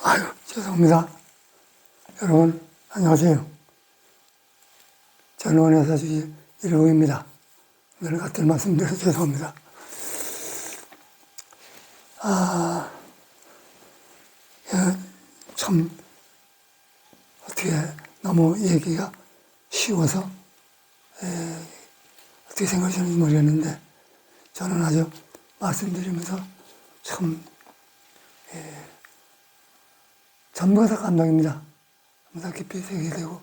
아유, 죄송합니다. 여러분, 안녕하세요. 전원의 사주의 일호입니다. 늘 같은 말씀드려서 죄송합니다. 참, 어떻게 너무 얘기가 쉬워서, 어떻게 생각하시는지 모르겠는데, 저는 아주 말씀드리면서 참, 전부가 다 감동입니다. 전부 다 깊이 새기게 되고,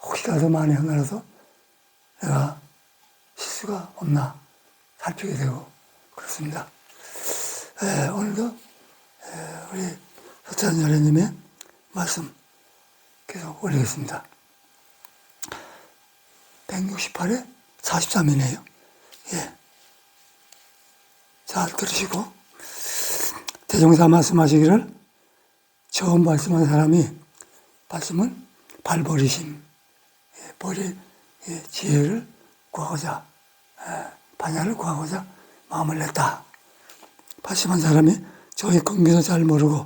혹시라도 만에 하나라도 내가 실수가 없나 살피게 되고, 그렇습니다. 오늘도 우리 서찬 여래님의 말씀 계속 올리겠습니다. 168에 43이네요. 예. 잘 들으시고, 대종사 말씀하시기를 처음 말씀한 사람이 말씀을 발버리심, 버릴 지혜를 구하고자, 반야를 구하고자 마음을 냈다. 발심한 사람이 저의 근기도 잘 모르고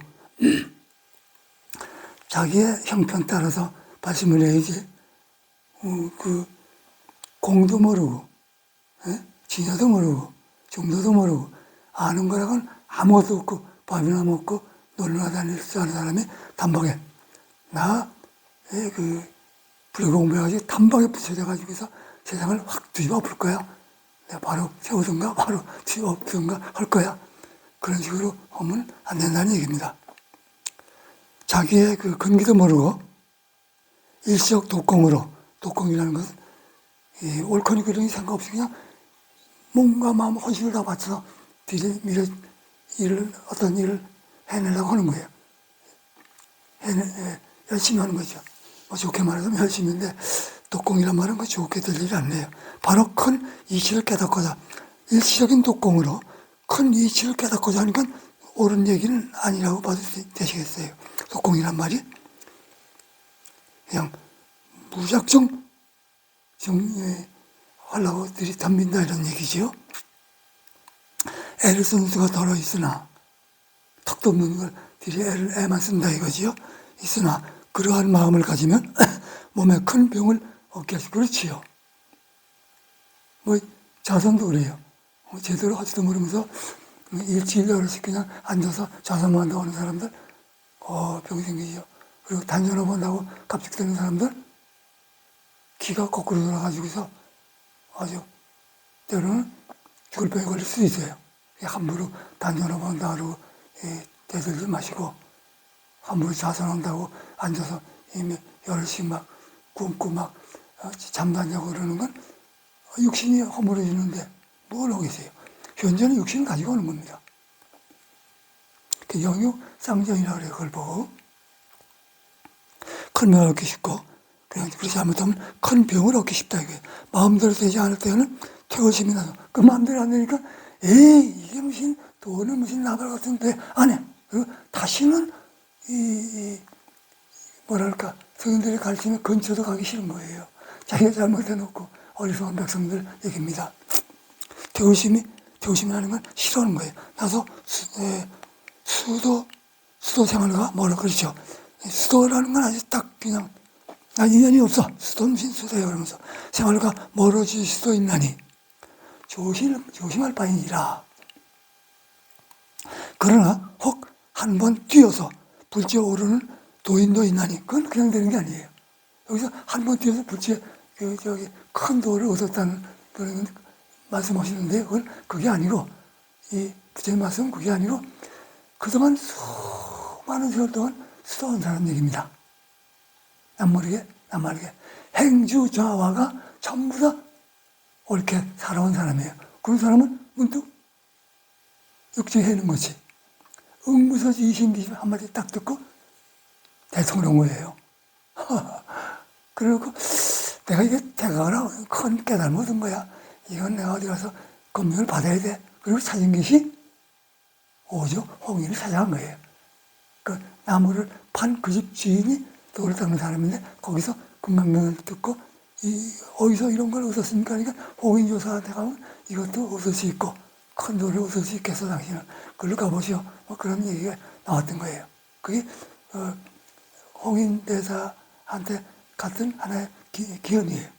자기의 형편 따라서 발심을 해야지, 그 공도 모르고 진여도 모르고 정도도 모르고 아는 거라고는 아무것도 없고 밥이나 먹고 놀러 다닐 줄 아는 사람이 단박에 불공부해가지고 단박에 부처져가지고서 세상을 확 뒤집어 볼 거야. 내가 바로 세우든가 바로 뒤집어 엎든가 할 거야. 그런 식으로 하면 안 된다는 얘기입니다. 자기의 그 근기도 모르고 일시적 독공으로, 독공이라는 것은 옳거니 그르니 상관없이 그냥 몸과 마음 혼신을 다 바쳐서 어떤 일을 해내려고 하는 거예요. 열심히 하는 거죠. 좋게 말하자면 열심인데 독공이란 말은 그 좋게 들리지 않네요. 바로 큰 이치를 깨닫고자, 일시적인 독공으로 큰 이치를 깨닫고자 하니까 옳은 얘기는 아니라고 봐도 되시겠어요. 독공이란 말이 그냥 무작정 하려고 들이덤빈다 이런 얘기지요. 애를 쓰는 수가 덜어 있으나, 턱도 없는 걸 애만 쓴다 이거지요. 있으나 그러한 마음을 가지면 몸에 큰 병을 얻게 하시. 그렇지요. 자선도 그래요. 제대로 하지도 모르면서 일주일여럿씩 그냥 앉아서 자선만 한다고 하는 사람들, 병이 생기죠. 그리고 단전화 본다고 갑작되는 사람들, 기가 거꾸로 돌아가지고서 아주 때로는 죽을 병에 걸릴 수 있어요. 함부로 단전화 본다 그러고 대들지 마시고, 함부로 자선한다고 앉아서 이미 여럿씩 막 굶고 막 잠도 안 자고 그러는 건 육신이 허물어지는데 뭘 하고 계세요. 현재는 육신을 가지고 오는 겁니다. 영육상정이라고 그래요. 그걸 보고 큰 병을 얻기 쉽고, 그냥 그렇게 잘못하면 큰 병을 얻기 쉽다 이거예요. 마음대로 되지 않을 때는 퇴거심이 나서, 그 마음대로 안 되니까 이게 무슨 돈은 무슨 나발 같은데 안 해. 그리고 다시는 뭐랄까 성인들이 가르치는 근처도 가기 싫은 거예요. 자기가 잘못해놓고 어리석은 백성들 얘기입니다. 퇴거심이라는 건 싫어하는 거예요. 나도 수도 생활과 뭐라 그러죠. 수도라는 건 아주 딱 그냥 난 인연이 없어. 수도는 무슨 수도야 그러면서 생활과 멀어질 수도 있나니 조심할 바이니라. 그러나 혹 한 번 뛰어서 불지에 오르는 도인도 있나니, 그건 그냥 되는 게 아니에요. 여기서 한 번 뛰어서 불지에 큰 도를 얻었다는 그런 말씀하시는데, 그게 아니고, 이 부처님 말씀은 그게 아니고 그동안 수많은 세월 동안 수도한 사람 얘기입니다. 남모르게 행주좌화가 전부 다 옳게 살아온 사람이에요. 그런 사람은 문득 육지해는 거지. 응무서지 이신기심 한마디 딱 듣고 대통령 거예요. 그리고 내가 이게 대가라 큰 깨달음 얻은 거야. 이건 내가 어디 가서 검증을 받아야 돼. 그리고 찾은 것이 오조 홍인을 찾아간 거예요. 그 나무를 판 그 집 주인이 돌을 닦는 사람인데, 거기서 금강명을 듣고 어디서 이런 걸 얻었습니까? 그러니까 홍인조사한테 가면 이것도 얻을 수 있고 큰 돈을 얻을 수 있겠어 당신은. 그걸로 가보시오. 뭐 그런 얘기가 나왔던 거예요. 그게 홍인대사한테 같은 하나의 기원이에요.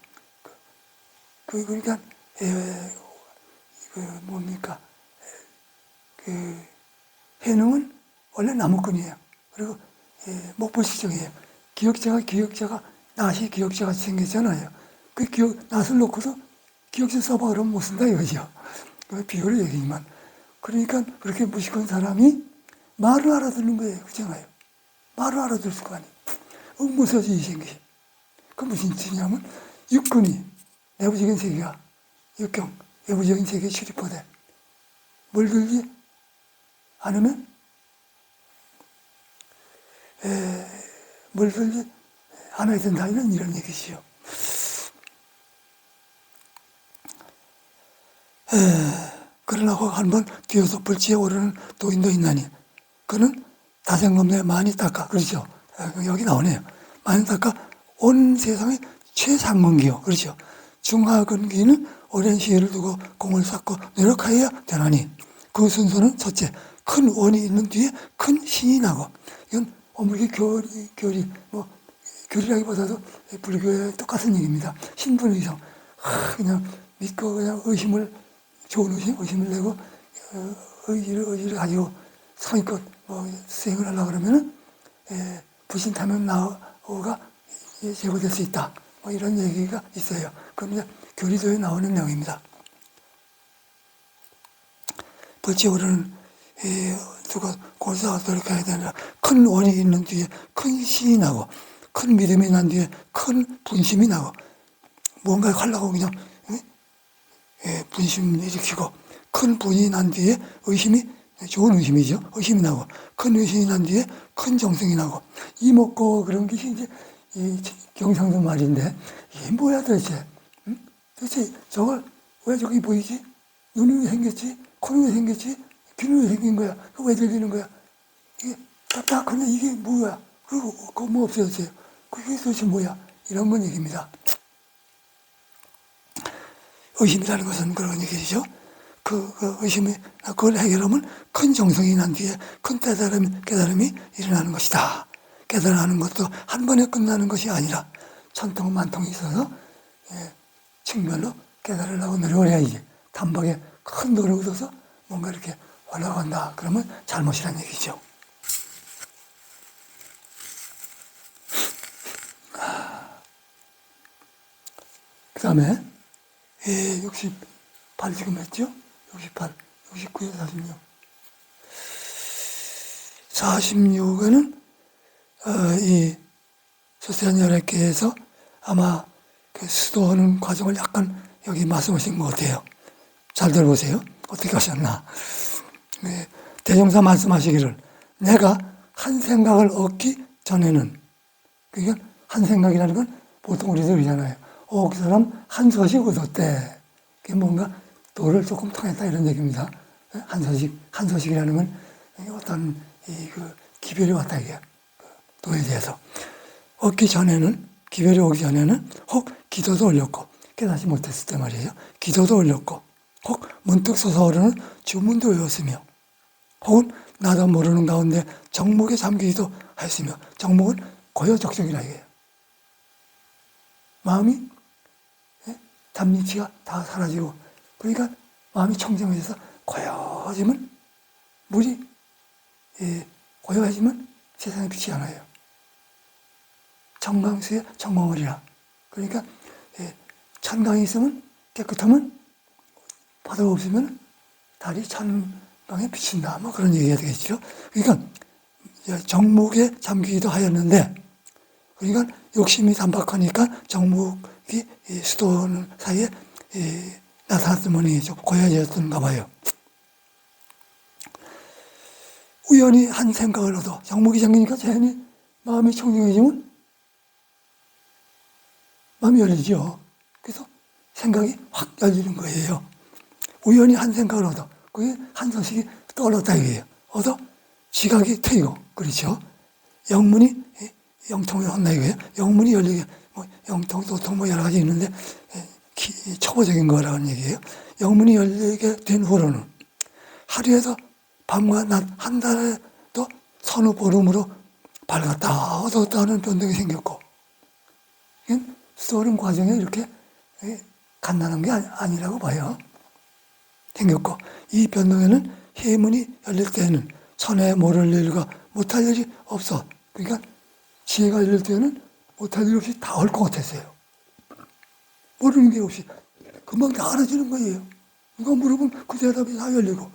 그러니까 뭡니까? 해능은 원래 나무꾼이에요. 그리고 목불시정이에요. 기역자가 낫이 기역자같이 생겼잖아요. 그 낫을 놓고도 기역자 써봐 그러면 못 쓴다 이거죠. 비유를 얘기지만. 그러니까 그렇게 무식한 사람이 말을 알아듣는 거예요. 그렇잖아요. 말을 알아들 수가 아니에요. 무서워지기 생기시. 그 무슨 뜻이냐면 육근이 내부적인 세계가 육경, 외부적인 세계에 출입하되 물들지 않으면 물들지 않아야 된다 이런 얘기지요. 그러려고 한번 뒤에서 불치에 오르는 도인도 있나니 그는 다생검내 많이 닦아. 그렇죠. 여기 나오네요. 많이 닦아 온 세상의 최상근기요. 그렇죠. 중하근기는 오랜 시일을 두고 공을 쌓고 노력하여야 되나니 그 순서는 첫째, 큰 원이 있는 뒤에 큰 신이 나고. 이건 어머니 교리라기보다도 불교의 똑같은 얘기입니다. 신분 의성. 그냥 믿고 그냥 좋은 의심을 내고 의지를 가지고 성의껏 수행을 하려고 그러면은 불신타면 나오가 제거될 수 있다. 이런 얘기가 있어요. 그건 이제 교리도에 나오는 내용입니다. 불치 오르는 누가 골사가 그렇게 해야 되나. 큰 원이 있는 뒤에 큰 신이 나고 큰 믿음이 난 뒤에 큰 분심이 나고 뭔가 하려고 그냥 분심 일으키고 큰 분이 난 뒤에 의심이 좋은 의심이죠. 의심이 나고 큰 의심이 난 뒤에 큰 정성이 나고 이먹고 그런 게 이제 이 경상도 말인데 이게 뭐야 도대체? 응? 도대체 저걸 왜 저기 보이지? 눈이 왜 생겼지? 코는 왜 생겼지? 귀는 왜 생긴 거야? 왜 들리는 거야? 이게 딱딱하냐? 이게 뭐야? 그리고 그거 뭐 없어졌어요? 그게 도대체 뭐야? 이런 건 얘기입니다. 의심이라는 것은 그런 얘기죠. 그 의심이, 그걸 해결하면 큰 정성이 난 뒤에 큰 깨달음이 일어나는 것이다. 깨달아는 것도 한 번에 끝나는 것이 아니라 천통 만통이 있어서 측면로 깨달으려고 노력을 해야지. 단박에 큰 노력을 얻어서 뭔가 이렇게 올라간다. 그러면 잘못이라는 얘기죠. 그 다음에 68 지금 했죠? 68, 69에 46. 46에는 이 소세란 열애께서 아마 그 수도하는 과정을 약간 여기 말씀하신 것 같아요. 잘 들어보세요. 어떻게 하셨나. 대종사 말씀하시기를 내가 한 생각을 얻기 전에는, 그러니까 한 생각이라는 건 보통 우리들 그러잖아요. 그 사람 한 소식 얻었대. 그게 뭔가 도를 조금 통했다 이런 얘기입니다. 한 소식이라는 건 어떤 기별이 왔다 이게 도에 대해서. 얻기 전에는, 기별이 오기 전에는 혹 기도도 올렸고 깨닫지 못했을 때 말이에요. 기도도 올렸고 혹 문득 솟아오르는 주문도 외웠으며 혹은 나도 모르는 가운데 정목에 잠기기도 하였으며, 정목은 고요적정이라 이거예요. 마음이 잡니치가 다 사라지고, 그러니까 마음이 청정해져서 고요해지면 물이 고요해지면 세상에 빛이 안 와요. 청강수에 청광을이라. 그러니까 천강이 있으면 깨끗하면, 바다가 없으면 달이 천강에 비친다. 뭐 그런 얘기가 되겠죠. 그러니까 정목에 잠기기도 하였는데, 그러니까 욕심이 단박하니까 정목이 수도는 사이에 나타났던 모양이죠. 고여졌던가 봐요. 우연히 한 생각을 얻어 정목이 잠기니까 자연히 마음이 청정해지면 마음이 열리죠. 그래서 생각이 확 열리는 거예요. 우연히 한 생각을 얻어. 그게 한 소식이 떠올랐다 이거예요. 얻어 지각이 트이고, 그렇죠. 영문이 영통에 혼나 이거예요. 영문이 열리게 뭐 영통, 도통 뭐 여러 가지 있는데 초보적인 거라는 얘기예요. 영문이 열리게 된 후로는 하루에도 밤과 낮 한 달에도 서너 보름으로 밝았다 어두웠다는 변동이 생겼고, 이건 쏘는 과정에 이렇게 간단한 게 아니라고 봐요. 생겼고, 이 변동에는 해문이 열릴 때에는 천하에 모를 일과 못할 일이 없어. 그러니까 지혜가 열릴 때에는 못할 일 없이 다 올 것 같았어요. 모르는 게 없이 금방 다 알아지는 거예요. 누가 물어보면 그 대답이 다 열리고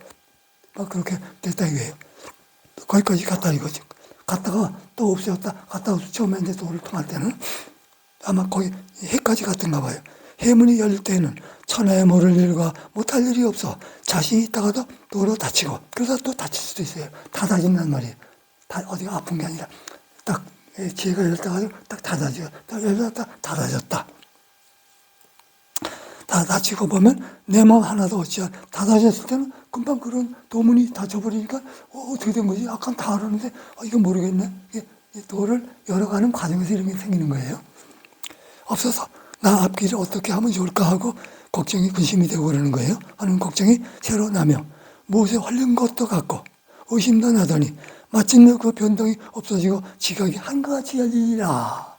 막 그렇게 됐다 이거예요. 거기까지 갔다 이거죠. 갔다가 또 없어졌다. 갔다가 처음에 이제 도를 통할 때는 아마 거기 해까지 갔던가 봐요. 해문이 열릴 때는 천하에 모를 일과 못할 일이 없어. 자신이 있다가도 도로 다치고, 그러다 또 다칠 수도 있어요. 다 다진단 말이에요. 다 어디가 아픈 게 아니라 딱 지혜가 열다가 딱 닫아지고, 딱 열렸다 닫아졌다. 다 다치고 보면 내 마음 하나도 없지. 닫아졌을 때는 금방 그런 도문이 닫혀버리니까 어떻게 된 거지? 아까 다 알았는데 이거 모르겠네. 도를 열어가는 과정에서 이런 게 생기는 거예요. 없어서 나 앞길을 어떻게 하면 좋을까 하고 걱정이 근심이 되고 그러는 거예요. 하는 걱정이 새로 나며 무엇에 홀린 것도 같고 의심도 나더니 마침내 그 변동이 없어지고 지각이 한가지 열리니라.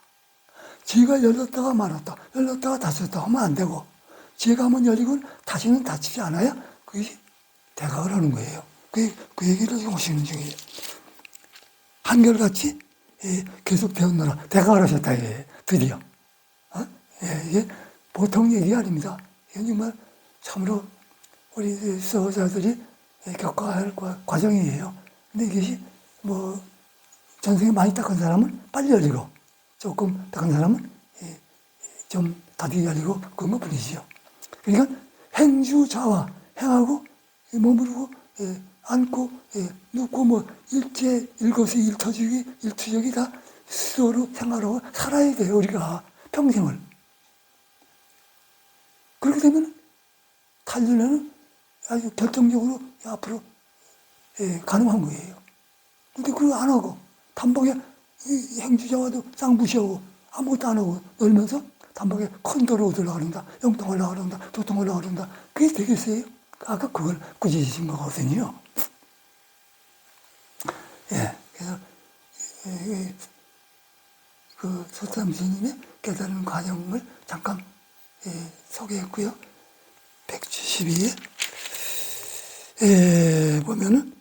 지가 열렸다가 말았다, 열렸다가 닫혔다 하면 안 되고, 지가 한번 열리고 다시는 닫히지 않아야 그게 대각을 하는 거예요. 그 얘기를 지금 하시는 중이에요. 한결같이 계속 배웠노라. 대각을 하셨다, 드디어. 이게 보통 얘기 아닙니다. 이건 정말 참으로 우리 수호자들이 겪어야 할 과정이에요. 근데 이것이 뭐 전생에 많이 닦은 사람은 빨리 열리고 조금 닦은 사람은 좀 더디 열리고 그런 것 뿐이지요. 그러니까 행주자와 행하고 머무르고 앉고 눕고 뭐 일거수 일투족이 다 스스로 생활하고 살아야 돼요. 우리가 평생을. 그렇게 되면 탈진에는 아주 결정적으로 앞으로 가능한 거예요. 근데 그걸 안 하고 단박에 행주자와도 쌍무시하고 아무것도 안 하고 놀면서 단박에 큰 도로 얻으려고 그런다. 영통 하려고 그런다. 도통 하려고 그런다. 그게 되겠어요? 아까 그걸 꾸짖으신 거거든요. 그래서 그 소탐스님의 깨달은 과정을 잠깐 소개했고요. 172에 보면은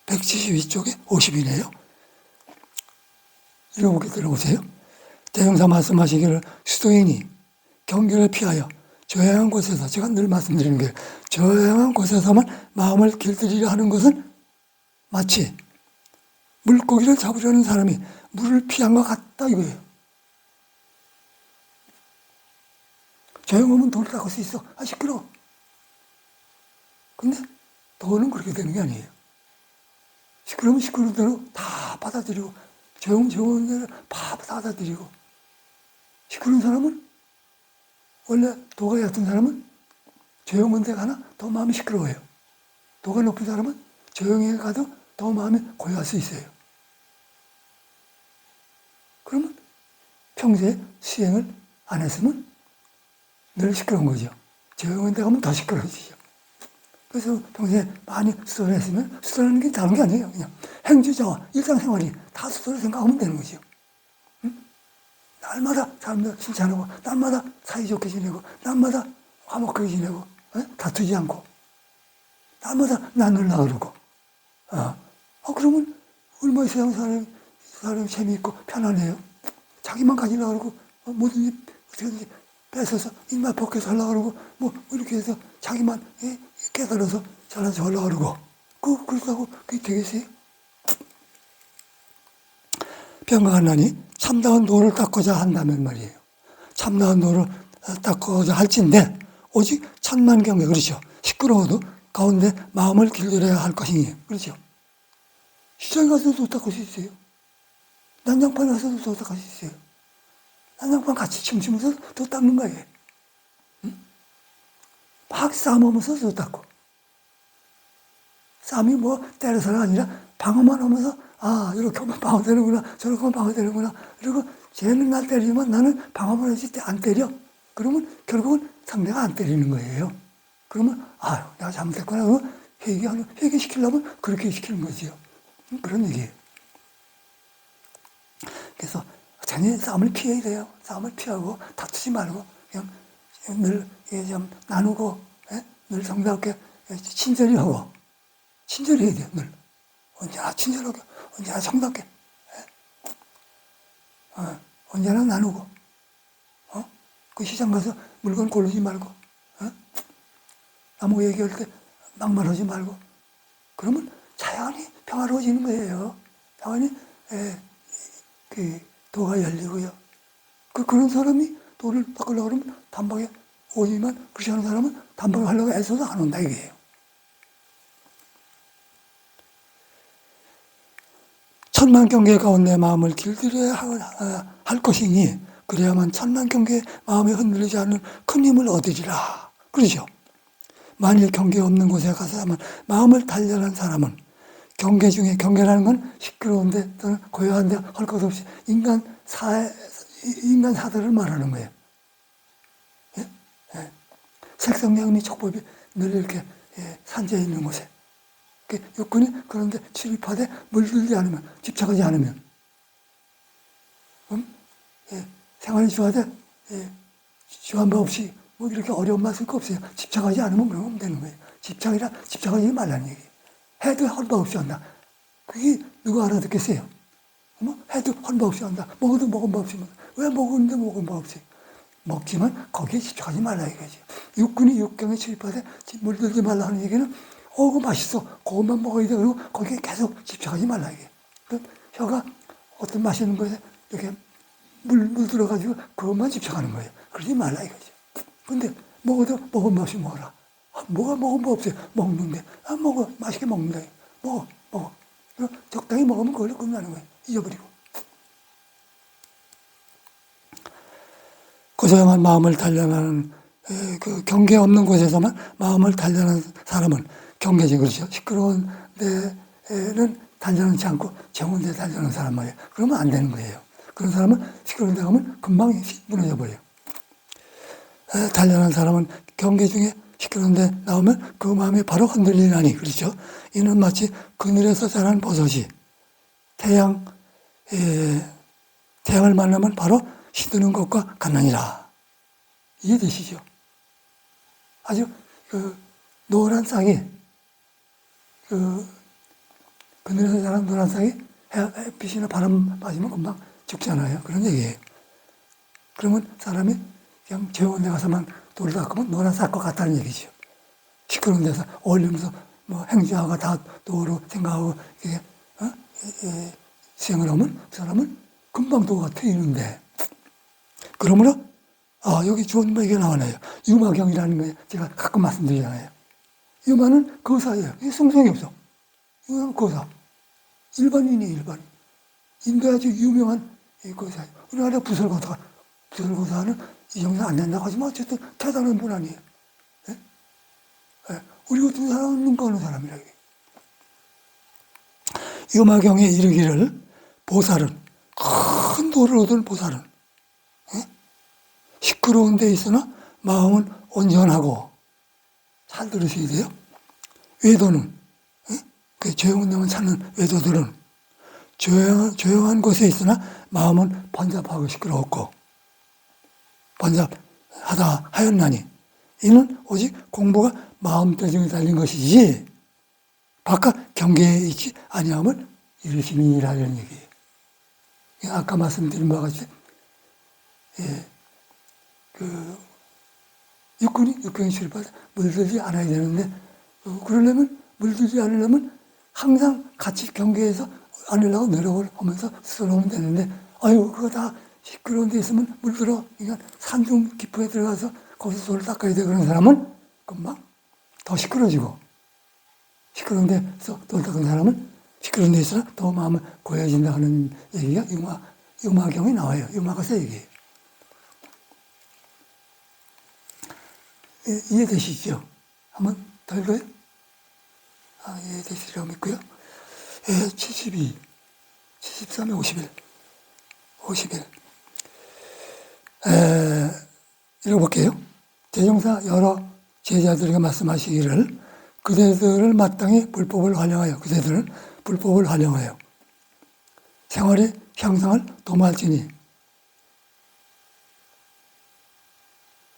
172쪽에 50이네요. 읽어보게 들어보세요. 대종사 말씀하시기를 수도인이 경계를 피하여 저양한 곳에서, 제가 늘 말씀드리는 게 저양한 곳에서만 마음을 길들이려 하는 것은 마치 물고기를 잡으려는 사람이 물을 피한 것 같다 이거예요. 조용하면 돌을 닦을 수 있어. 시끄러워. 근데 도는 그렇게 되는 게 아니에요. 시끄러우면 시끄러운 대로 다 받아들이고, 조용한 대로 다 받아들이고, 시끄러운 사람은, 원래 도가 얕은 사람은 조용한 데 가나 더 마음이 시끄러워요. 도가 높은 사람은 조용히 가도 더 마음이 고요할 수 있어요. 그러면 평소에 수행을 안 했으면 늘 시끄러운 거죠. 조용한 데 가면 더 시끄러워지죠. 그래서 평소에 많이 수도를 했으면, 수도라는 게 다른 게 아니에요. 그냥 행주자와 일상생활이 다 수도를 생각하면 되는 거죠. 날마다 사람들 칭찬하고, 날마다 사이좋게 지내고, 날마다 화목하게 지내고, 다투지 않고, 날마다 나눌라 그러고. 그러면 얼마나 세상 사람이 재미있고 편안해요. 자기만 가지려고 그러고, 뭐든지 어떻게든지 뺏어서 입맛 벗겨서 하려고 그러고, 뭐 이렇게 해서 자기만 깨달아서 잘나서 하려고 그러고, 그렇다고 그게 되겠어요? 평강하나니 참다운 도를 닦고자 한다면 말이에요. 참다운 도를 닦고자 할진데 오직 천만경계, 그렇죠. 시끄러워도 가운데 마음을 길들여야 할 것이니, 그렇죠. 시장에 가서도 도 닦을 수 있어요. 난장판에 가서도 도 닦을 수 있어요. 난장판 같이 춤추면서 도 닦는 거예요. 막 싸먹으면서 도 닦고, 싸움이 뭐 때려서가 아니라 방어만 하면서 아 이렇게 하면 방어되는구나 저렇게 하면 방어되는구나 그리고 쟤는 날 때리지만 나는 방어만 하지 안 때려. 그러면 결국은 상대가 안 때리는 거예요. 그러면 아유 내가 잘못했구나. 그러면 회개시키려면 그렇게 시키는 거지요. 그런 얘기예요. 그래서 전혀 싸움을 피해야 돼요. 싸움을 피하고 다투지 말고 그냥 늘 좀 나누고 늘 정답게 친절히 하고 친절히 해야 돼요. 늘 언제나 친절하게 언제나 정답게 언제나 나누고 그 시장 가서 물건 고르지 말고 나무 얘기할 때 막말하지 말고 그러면 자연히 평화로워지는 거예요. 자연히 그 도가 열리고요. 그런 사람이 도를 닦으려고 그러면 단박에 오지만 그렇지 않은 사람은 단박에 하려고 애써도 안 온다 이게요. 천만 경계 가운데 마음을 길들여야 할 것이니 그래야만 천만 경계 마음이 흔들리지 않는 큰 힘을 얻으리라. 그러죠. 만일 경계 없는 곳에 가서만 마음을 단련한 사람은 경계 중에 경계라는 건 시끄러운데 또는 고요한데 할 것 없이 인간 사들을 말하는 거예요. 예? 예. 색성량미 촉법이 늘 이렇게 산재해 있는 곳에 육군이 그런데 출입하되 물들지 않으면 집착하지 않으면 생활이 좋아도 주한 바 없이 뭐 이렇게 어려운 맛 쓸 거 없어요. 집착하지 않으면 그러면 되는 거예요. 집착하지 말라는 얘기예요. 해도 헌바 없이 한다. 그게 누가 알아듣겠어요? 해도 헌바 없이 한다. 먹어도 먹은 바 없이 왜 먹었는데 먹은 바 없이 먹지만 거기에 집착하지 말라 이거지. 육군이 육경에 출입하되 물들지 말라 하는 얘기는 그거 맛있어. 그것만 먹어야 돼. 그리고 거기에 계속 집착하지 말라 이게. 혀가 어떤 맛있는 거에 이렇게 물 들어가지고 그것만 집착하는 거예요. 그러지 말라 이거죠. 근데 먹어도 먹은 바 없이 먹어라. 뭐가 먹은 바 없어요. 먹는데 먹어. 맛있게 먹는다. 먹어. 적당히 먹으면 그걸로 끝나는 거예요. 잊어버리고. 고소한 마음을 단련하는 그 경계 없는 곳에서만 마음을 단련하는 사람은 경계지 그렇죠. 시끄러운 데는 단련하지 않고 정운 데 단련하는 사람 말이에요. 그러면 안 되는 거예요. 그런 사람은 시끄러운 데 가면 금방 무너져 버려요. 단련한 사람은 경계 중에 시끄러운 데 나오면 그 마음이 바로 흔들리나니 그렇죠. 이는 마치 그늘에서 자란 버섯이 태양을 만나면 바로 시드는 것과 같느니라. 이해되시죠? 아주 노란 싹이 그늘에서 자란 노란 싹이 햇빛이나 바람 맞으면 금방 죽잖아요. 그런 얘기예요. 그러면 사람이 그냥 조용한 데 가서만 돌을 닦으면 노란 싹과 같다는 얘기죠. 시끄러운 데서 어울리면서 뭐 행자가 다 도로 생각하고 이게 수행을 하면 그 사람은 금방 도가 트이는데 그러므로 여기 좋은 얘기가 나오네요. 유마경이라는 거예요. 제가 가끔 말씀드리잖아요. 유마는 거사예요. 성성이 없어. 유마는 거사. 일반인이에요. 일반인. 인도에 아주 유명한 거사예요. 우리나라 부설거사는 이 정도 안 된다고 하지만 어쨌든 대단한 분 아니에요. 네? 우리 같은 사람은 눈 감는 사람이라. 유마경에 이르기를 보살은 큰 도를 얻은 보살은 시끄러운 데 있으나 마음은 온전하고 잘 들으셔야 돼요. 외도는 그 조용한 데만 찾는 외도들은 조용한 곳에 있으나 마음은 번잡하고 시끄러웠고 번잡하다 하였나니 이는 오직 공부가 마음대중에 달린 것이지 바깥 경계에 있지 아니함을 이루시니라는 얘기예요. 아까 말씀드린 바와 같이 육경에 출입해서 물들지 않아야 되는데 그러려면 물들지 않으려면 항상 같이 경계에서 않으려고 노력을 하면서 스스로 하면 되는데 그거 다 시끄러운 데 있으면 물들어. 그러니까 산중 깊게 들어가서 거기서 손을 닦아야 돼. 그런 사람은 금방 더 시끄러지고 시끄러운 데서 손을 닦은 사람은 시끄러운 데 있으나 더 마음을 고여진다 하는 얘기가 유마경에 나와요. 유마가서 얘기해요. 이해되시죠? 한번 더 읽어요? 이해되시리라고 믿고요. 72, 73에 51, 51. 읽어볼게요. 대종사 여러 제자들에게 말씀하시기를 그대들을 마땅히 불법을 활용하여 생활의 향상을 도모할지니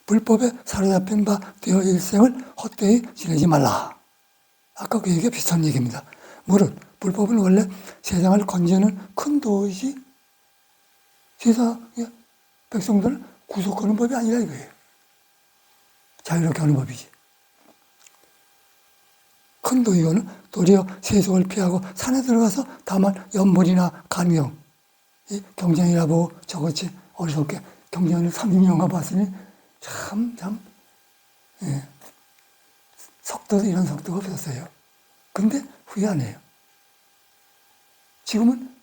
불법에 사로잡힌 바 되어 일생을 헛되이 지내지 말라. 아까 그 얘기가 비슷한 얘기입니다. 무릇 불법은 원래 세상을 건지는 큰 도이지 세상의 백성들을 구속하는 법이 아니라 이거예요. 자유롭게 하는 법이지. 큰 도이고는 도리어 세속을 피하고 산에 들어가서 다만 연불이나 간경, 이 경쟁이라 보고 저것이 어리석게 경쟁을 30년간 봤으니 참, 속도도 이런 속도가 없었어요. 근데 후회 안 해요. 지금은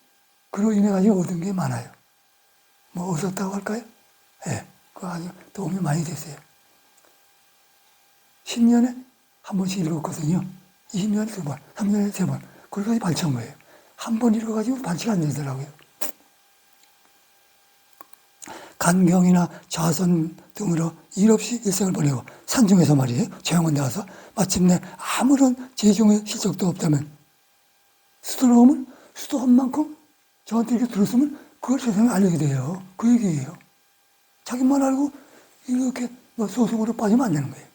그로 인해 가지고 얻은 게 많아요. 뭐 얻었다고 할까요? 그거 아주 도움이 많이 됐어요. 10년에 한 번씩 읽었거든요. 20년에 2번, 3년에 3번. 그걸 발췌한 거예요. 한 번 읽어가지고 발췌가 안 되더라고요. 간경이나 자선 등으로 일 없이 일생을 보내고 산중에서 말이에요. 조용한 데 가서 마침내 아무런 재종의 실적도 없다면 수도로우면 수도한 만큼 저한테 이렇게 들었으면 그걸 세상에 알리게 돼요. 그 얘기예요. 자기만 알고 이렇게 소송으로 빠지면 안 되는 거예요.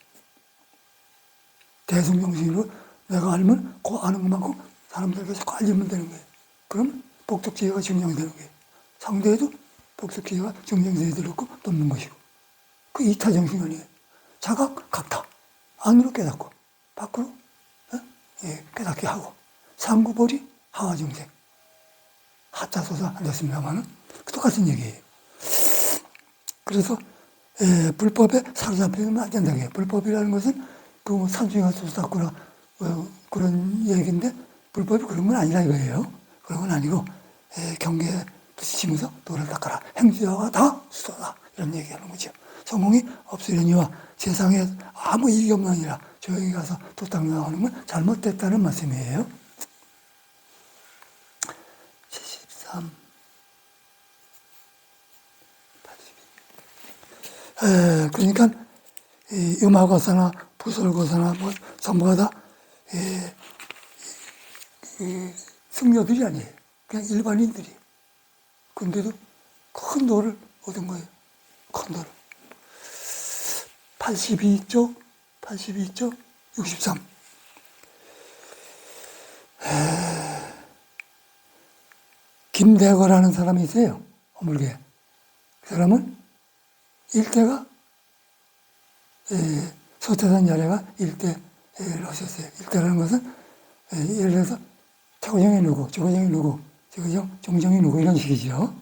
대승정신으로 내가 알면 그 아는 것만큼 사람들에게 자꾸 알리면 되는 거예요. 그럼 복덕지혜가 증명되는 거예요. 상대에도 복덕지혜가 증명되도록 돕는 것이고. 그 이타정신 아니에요. 자각, 각타. 안으로 깨닫고 밖으로 깨닫게 하고. 상구보리, 하와정생. 하자소사 안 됐습니다만 똑같은 얘기예요. 그래서 불법에 사로잡히면 안 된다고 해요. 불법이라는 것은 그 산중에 가서 닦거나 그런 얘기인데 불법이 그런 건 아니라 이거예요. 그런 건 아니고 경계에 부딪히면서 도를 닦아라. 행주자가 다 수도다. 이런 얘기하는 거죠. 성공이 없으려니와 세상에 아무 이익이 없느니라 조용히 가서 도 닦는 건 잘못됐다는 말씀이에요. 73, 82. 그러니까 이 음악고사나 부설고사나 뭐 전부가 다 승려들이 아니에요. 그냥 일반인들이. 근데도 큰 도를 얻은 거예요. 큰 도를. 82쪽, 63. 김대거라는 사람이 있어요. 허물게. 그 사람은 일대가 서태산 야래가 일대를 하셨어요. 일대라는 것은 예를 들어서 태고정이 누구, 조고정이 누구, 조고정, 종정이 누구 이런 식이죠.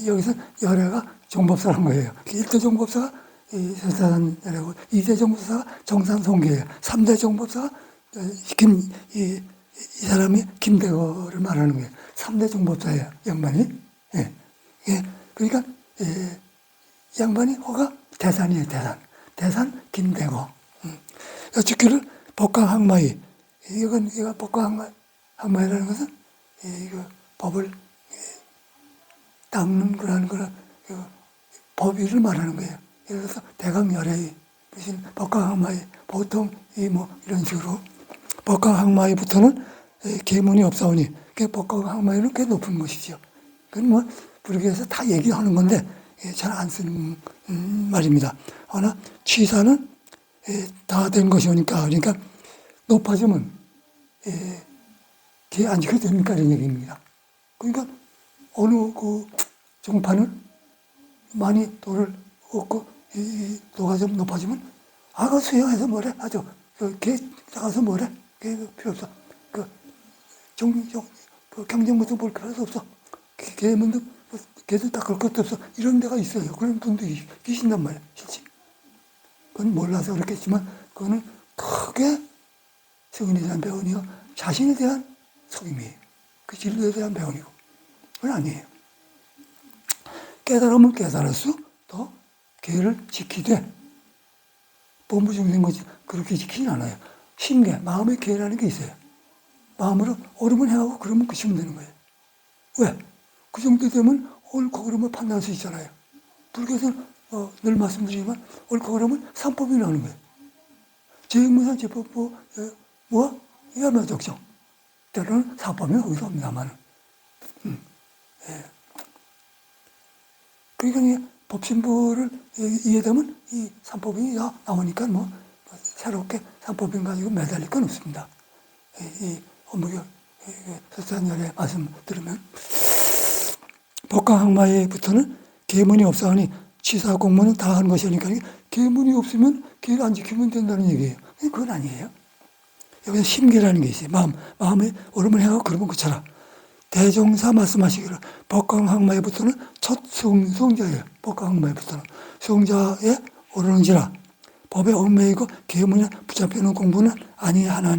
여기서 야래가 종법사란 거예요. 일대 종법사가 서태산 야래고 2대 종법사가 정산송계예요. 3대 종법사가 이 사람이 김대거를 말하는 거예요. 3대 종법사예요. 양반이. 그러니까 양반이 호가 대산이에요. 대산 김대거. 여쭙기를 법강항마이. 이건 법강항마이라는 것은 이거 법을 닦는 거라는 법위를 말하는 거예요. 예를 들어서 대강열애의 무슨 법강항마이. 보통 이런 식으로 법강항마이부터는 계문이 없사오니 법강항마이는 꽤 높은 것이죠. 그건 불교에서 다 얘기하는 건데 잘 안 쓰는 말입니다. 하나 취사는 다 된 것이 오니까 그러니까 높아지면 뒤에 안 지켜도 됩니까? 이런 얘기입니다. 그러니까 어느 그 종파는 많이 돌을 얻고 도가 좀 높아지면 그 수영해서 뭐래? 개 나가서 뭐래? 개 필요 없어. 경쟁부터 볼 필요도 없어. 걔도 닦을 것도 없어. 이런 데가 있어요. 그런 분들이 계신단 말이에요. 실제. 그건 몰라서 그렇겠지만 그거는 크게 성인에 대한 배운이요. 자신에 대한 속임이에요. 그 진로에 대한 배운이고. 그건 아니에요. 깨달으면 깨달을수록 더 계를 지키되 본부중생 것이 그렇게 지키진 않아요. 심계, 마음의 계라는 게 있어요. 마음으로 옳으면 해하고 그러면 그치면 되는 거예요. 왜? 그 정도 되면 옳고 그름을 판단할 수 있잖아요. 불교에서는 늘 말씀드리지만 옳고 그름은 삼법이 나오는 거예요. 제행무상 제법보 뭐야? 야매적정. 때로는 사법이 거기서 옵니다만. 예. 그러니까 이 법신부를 이해되면 이 삼법이 나오니까 뭐 새롭게 삼법인 가지고 매달릴 건 없습니다. 이 업무교 설산열의 말씀 들으면 법강항마에부터는 계문이 없사하니 취사 공문은 다 한 것이니까 계문이 없으면 계를 안 지키면 된다는 얘기예요. 그건 아니에요. 여기서 심계라는 게 있어요. 마음에 옳으면 해하고 그러면 그쳐라. 대종사 말씀하시기를 법강항마에부터는 첫 수용자예요. 법강항마에부터는 수용자에 오르는지라 법에 얽매이고 계문에 붙잡히는 공부는 아니 하나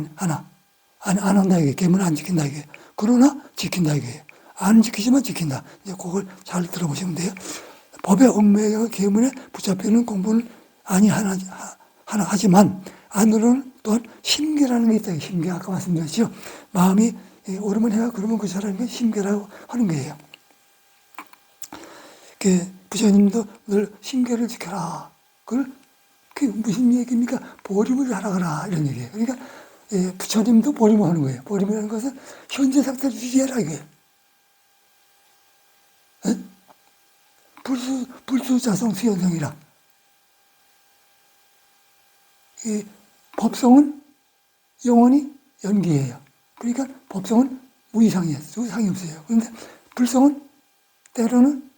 안 한다 이게 계문을 안 지킨다 이게 그러나 지킨다 이게 안 지키지만 지킨다. 이제 그걸 잘 들어보시면 돼요. 법에 얽매이고 계문에 붙잡히는 공부는 아니 하나 하지만 안으로는 또한 심계라는 게 있다. 심계 아까 말씀드렸죠. 마음이 옳으면 해야 그러면 그쳐라는 게 심계라고 하는 거예요. 부처님도 늘 심계를 지켜라. 그게 무슨 얘기입니까? 보림을 하라거라 이런 얘기예요. 그러니까 부처님도 보림을 하는 거예요. 보림이라는 것은 현재 상태를 유지해라 이거예요. 불수자성 수연성이라. 이 법성은 영원히 연기예요. 그러니까 법성은 무이상이에요. 상이 없어요. 그런데 불성은 때로는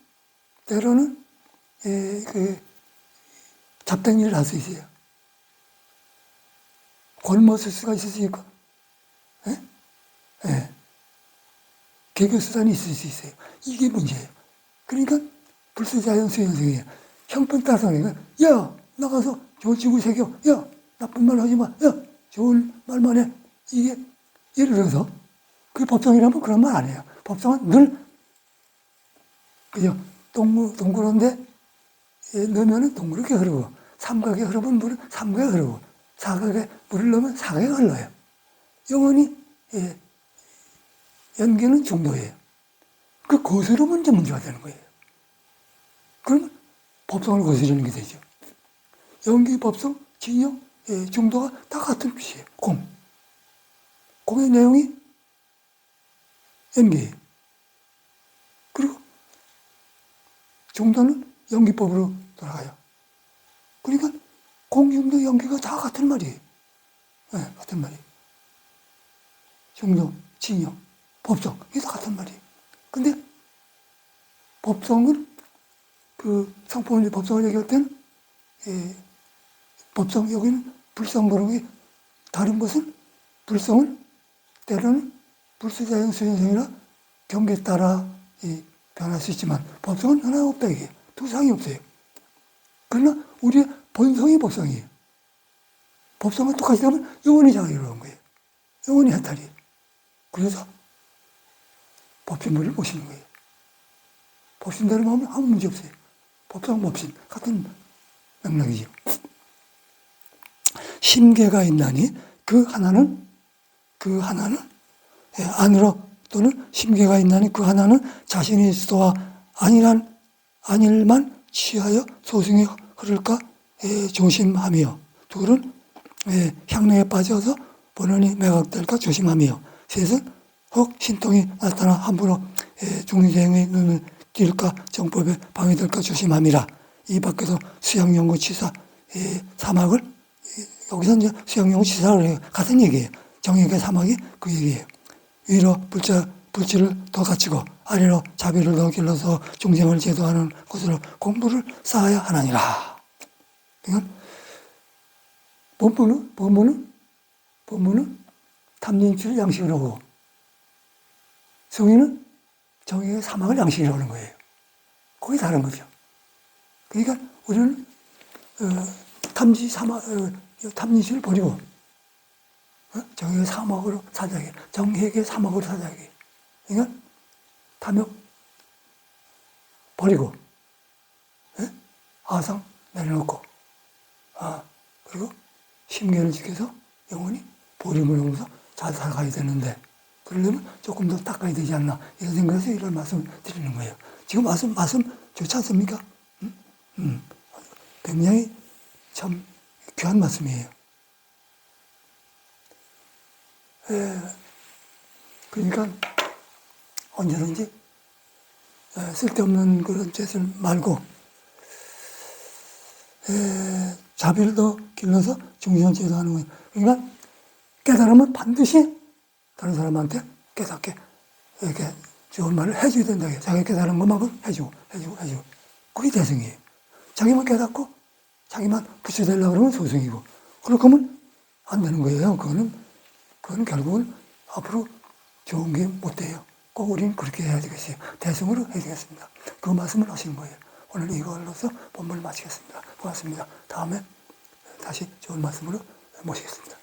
잡된 일을 할 수 있어요. 골머쓸 수가 있을 수 있고, 개교수단이 있을 수 있어요. 이게 문제예요. 그러니까 불수자연 수연성이에요. 형편 따라서 야 나가서 좋은 친구 새겨. 야 나쁜 말 하지 마. 야 좋은 말만 해. 이게 예를 들어서 그 법성이라면 그런 말 안 해요. 법성은 늘 그죠? 동그란데 넣으면 동그랗게 흐르고 삼각에 흐르면 물은 삼각에 흐르고 사각에 물을 넣으면 사각에 흘러요. 영원히 연기는 중도예요. 그 거스르면 이제 문제가 되는 거예요. 그러면 법성을 거스르는 게 되죠. 연기, 법성, 진영, 중도가 다 같은 뜻이에요. 공의 내용이 연기예요. 그리고 중도는 연기법으로 돌아가요. 그러니까 공중도 연기가 다 같은 말이에요. 같은 말이에요. 중도, 진영, 법성 이게 다 같은 말이에요. 근데 법성은 상품의 법성을 얘기할 때는 법성 여기는 불성 그런 게 다른 것은 불성은 때로는 불수자연 수연성이라 경계에 따라 변할 수 있지만 법성은 하나 없다 이게 두상이 없어요. 그러나 우리의 본성이 법성이에요. 법성과 똑같이 하면 영원히 자가 이루는 거예요. 영원히 해탈이에요. 그래서 법신부를 모시는 거예요. 법신대로 하면 아무 문제 없어요. 법성, 법신 같은 맥락이죠. 심계가 있나니 그 하나는 안으로 또는 심계가 있나니 그 하나는 자신의 수도와 아닐만 취하여 소승에 흐를까 조심하며 둘은 향내에 빠져서 본원이 매각될까 조심하며 셋은 혹 신통이 나타나 함부로 중생의 눈을 띌까 정법에 방해될까 조심함이라. 이 밖에서 수양연구 치사 사막을 여기서 이제 수양연구 치사를 해요. 같은 얘기예요. 정액의 사막이 그 얘기예요. 위로 불지를 더 갖추고 아래로 자비를 더 길러서 중생을 제도하는 곳으로 공부를 쌓아야 하나니라. 그러니까 법문은 탐진치를 양식으로 하고 성의는 정의의 사막을 양식이라고 하는 거예요. 그게 다른 거죠. 그러니까 우리는 탐진치를 버리고 정의의 사막으로 사자기, 정핵의 사막으로 사자기. 그러니까 탐욕 버리고 아상 내려놓고 그리고 심계를 지켜서 영혼이 보림을 하면서 잘 살아가야 되는데 그러려면 조금 더 닦아야 되지 않나 이런 생각에서 이런 말씀을 드리는 거예요. 지금 말씀 좋지 않습니까? 굉장히 참 귀한 말씀이에요. 그러니까 언제든지 쓸데없는 그런 짓을 말고 자비를 더 길러서 중생제도 하는 거예요. 그러니까 깨달으면 반드시 다른 사람한테 깨닫게 이렇게 좋은 말을 해줘야 된다. 자기가 깨달은 것만큼 해주고. 그게 대승이에요. 자기만 깨닫고 자기만 부처되려고 그러면 소승이고. 그렇게 하면 안 되는 거예요. 그거는 결국은 앞으로 좋은 게 못 돼요. 꼭 우리는 그렇게 해야 되겠어요. 대승으로 해야 되겠습니다. 그 말씀을 하시는 거예요. 오늘 이걸로서 본문을 마치겠습니다. 고맙습니다. 다음에 다시 좋은 말씀으로 모시겠습니다.